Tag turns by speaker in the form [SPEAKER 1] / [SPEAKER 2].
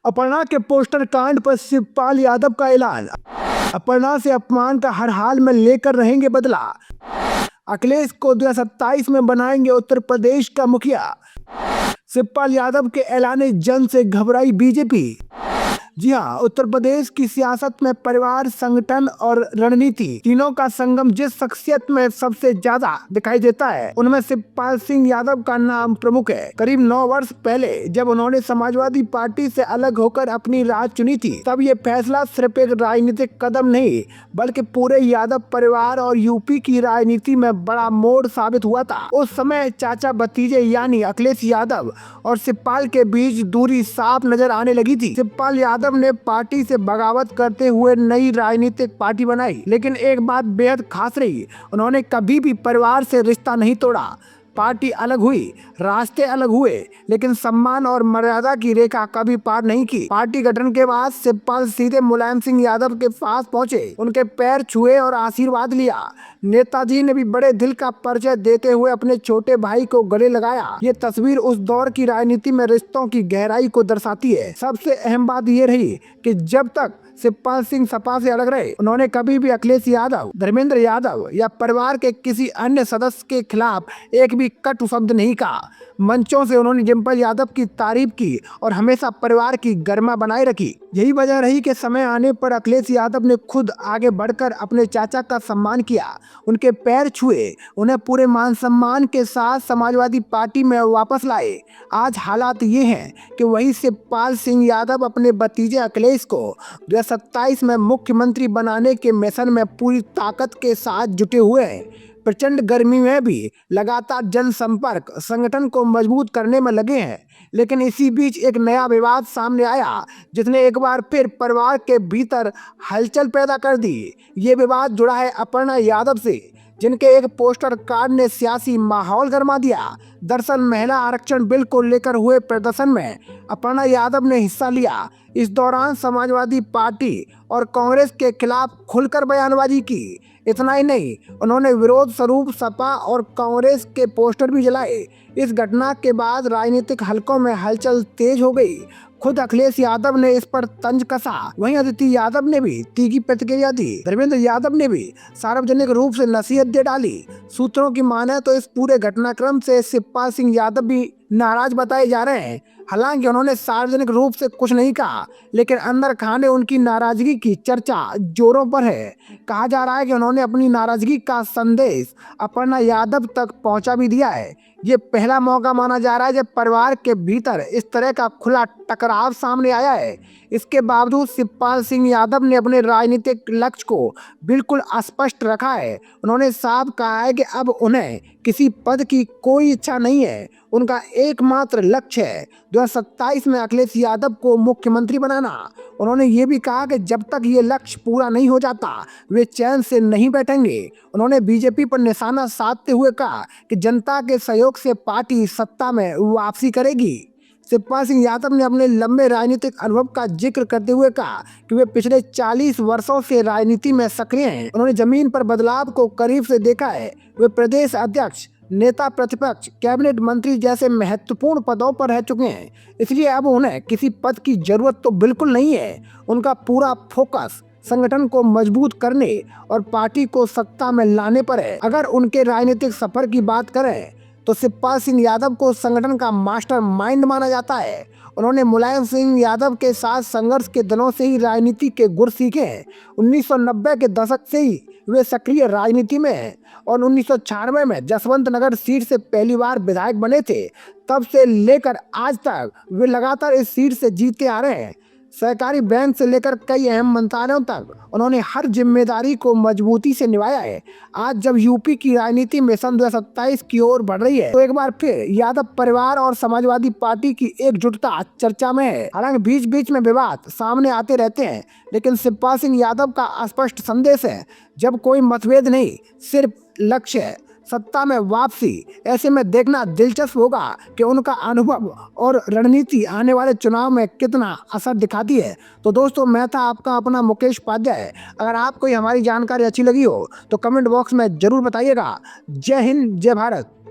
[SPEAKER 1] अपर्णा के पोस्टर कांड पर शिवपाल यादव का ऐलान। अपर्णा से अपमान का हर हाल में लेकर रहेंगे बदला। अखिलेश को 2027 में बनाएंगे उत्तर प्रदेश का मुखिया। शिवपाल यादव के ऐलान जन से घबराई बीजेपी। जी हाँ, उत्तर प्रदेश की सियासत में परिवार, संगठन और रणनीति तीनों का संगम जिस शख्सियत में सबसे ज्यादा दिखाई देता है उनमें शिवपाल सिंह यादव का नाम प्रमुख है। करीब 9 वर्ष पहले जब उन्होंने समाजवादी पार्टी से अलग होकर अपनी राह चुनी थी, तब ये फैसला सिर्फ एक राजनीतिक कदम नहीं बल्कि पूरे यादव परिवार और यूपी की राजनीति में बड़ा मोड़ साबित हुआ था। उस समय चाचा भतीजे यानी अखिलेश यादव और शिवपाल के बीच दूरी साफ नजर आने लगी थी। शिवपाल यादव ने पार्टी से बगावत करते हुए नई राजनीतिक पार्टी बनाई, लेकिन एक बात बेहद खास रही, उन्होंने कभी भी परिवार से रिश्ता नहीं तोड़ा। पार्टी अलग हुई, रास्ते अलग हुए, लेकिन सम्मान और मर्यादा की रेखा कभी पार नहीं की। पार्टी गठन के बाद शिवपाल सीधे मुलायम सिंह यादव के पास पहुंचे, उनके पैर छुए और आशीर्वाद लिया। नेताजी ने भी बड़े दिल का परिचय देते हुए अपने छोटे भाई को गले लगाया। ये तस्वीर उस दौर की राजनीति में रिश्तों की गहराई को दर्शाती है। सबसे अहम बात ये रही कि जब तक शिवपाल सिंह सपा से अलग रहे, उन्होंने कभी भी अखिलेश यादव, धर्मेंद्र यादव या परिवार के किसी अन्य सदस्य के खिलाफ एक भी कटु शब्द नहीं कहा। मंचों से उन्होंने डिम्पल यादव की तारीफ की और हमेशा परिवार की गरिमा बनाए रखी। यही वजह रही कि समय आने पर अखिलेश यादव ने खुद आगे बढ़कर अपने चाचा का सम्मान किया, उनके पैर छुए, उन्हें पूरे मान सम्मान के साथ समाजवादी पार्टी में वापस लाए। आज हालात ये हैं कि वही शिवपाल सिंह यादव अपने भतीजे अखिलेश को 2027 में मुख्यमंत्री बनाने के मिशन में पूरी ताकत के साथ जुटे हुए हैं। प्रचंड गर्मी में भी लगातार जनसंपर्क संगठन को मजबूत करने में लगे हैं। लेकिन इसी बीच एक नया विवाद सामने आया जिसने एक बार फिर परिवार के भीतर हलचल पैदा कर दी। ये विवाद जुड़ा है अपर्णा यादव से, जिनके एक पोस्टर कार्ड ने सियासी माहौल गर्मा दिया। दरअसल महिला आरक्षण बिल को लेकर हुए प्रदर्शन में अपर्णा यादव ने हिस्सा लिया। इस दौरान समाजवादी पार्टी और कांग्रेस के खिलाफ खुलकर बयानबाजी की। इतना ही नहीं, उन्होंने विरोध स्वरूप सपा और कांग्रेस के पोस्टर भी जलाए। इस घटना के बाद राजनीतिक हलकों में हलचल तेज हो गई। खुद अखिलेश यादव ने इस पर तंज कसा, वहीं अदिति यादव ने भी तीखी प्रतिक्रिया दी। धर्मेंद्र यादव ने भी सार्वजनिक रूप से नसीहत दे डाली। सूत्रों की माने तो इस पूरे घटनाक्रम से शिवपाल सिंह यादव भी नाराज बताए जा रहे हैं। हालांकि उन्होंने सार्वजनिक रूप से कुछ नहीं कहा, लेकिन अंदर खाने उनकी नाराजगी की चर्चा जोरों पर है। कहा जा रहा है कि उन्होंने अपनी नाराजगी का संदेश अपर्णा यादव तक पहुंचा भी दिया है। ये पहला मौका माना जा रहा है जब परिवार के भीतर इस तरह का खुला टकराव सामने आया है। इसके बावजूद शिवपाल सिंह यादव ने अपने राजनीतिक लक्ष्य को बिल्कुल स्पष्ट रखा है। उन्होंने साफ कहा है कि अब उन्हें किसी पद की कोई इच्छा नहीं है। उनका एकमात्र लक्ष्य है 2027 में अखिलेश यादव को मुख्यमंत्री बनाना। उन्होंने ये भी कहा कि जब तक ये लक्ष्य पूरा नहीं हो जाता वे चैन से नहीं बैठेंगे। उन्होंने बीजेपी पर निशाना साधते हुए कहा कि जनता के सहयोग से पार्टी सत्ता में वापसी करेगी। शिवपाल सिंह यादव ने अपने लंबे राजनीतिक अनुभव का जिक्र करते हुए कहा कि वे पिछले 40 वर्षों से राजनीति में सक्रिय हैं। उन्होंने जमीन पर बदलाव को करीब से देखा है। वे प्रदेश अध्यक्ष, नेता प्रतिपक्ष, कैबिनेट मंत्री जैसे महत्वपूर्ण पदों पर रह चुके हैं, इसलिए अब उन्हें किसी पद की जरूरत तो बिल्कुल नहीं है। उनका पूरा फोकस संगठन को मजबूत करने और पार्टी को सत्ता में लाने पर है। अगर उनके राजनीतिक सफर की बात करें तो शिवपाल सिंह यादव को संगठन का मास्टर माइंड माना जाता है। उन्होंने मुलायम सिंह यादव के साथ संघर्ष के दिनों से ही राजनीति के गुर सीखे हैं। 1990 के दशक से ही वे सक्रिय राजनीति में हैं और 1996 में जसवंत नगर सीट से पहली बार विधायक बने थे। तब से लेकर आज तक वे लगातार इस सीट से जीतते आ रहे हैं। सहकारी बैंक से लेकर कई अहम मंत्रालयों तक उन्होंने हर जिम्मेदारी को मजबूती से निभाया है। आज जब यूपी की राजनीति मिशन 2027 की ओर बढ़ रही है तो एक बार फिर यादव परिवार और समाजवादी पार्टी की एकजुटता चर्चा में है। हालांकि बीच बीच में विवाद सामने आते रहते हैं, लेकिन शिवपाल सिंह यादव का स्पष्ट संदेश है, जब कोई मतभेद नहीं, सिर्फ लक्ष्य है सत्ता में वापसी। ऐसे में देखना दिलचस्प होगा कि उनका अनुभव और रणनीति आने वाले चुनाव में कितना असर दिखाती है। तो दोस्तों, मैं था आपका अपना मुकेश उपाध्याय। अगर आपको हमारी जानकारी अच्छी लगी हो तो कमेंट बॉक्स में जरूर बताइएगा। जय हिंद, जय भारत।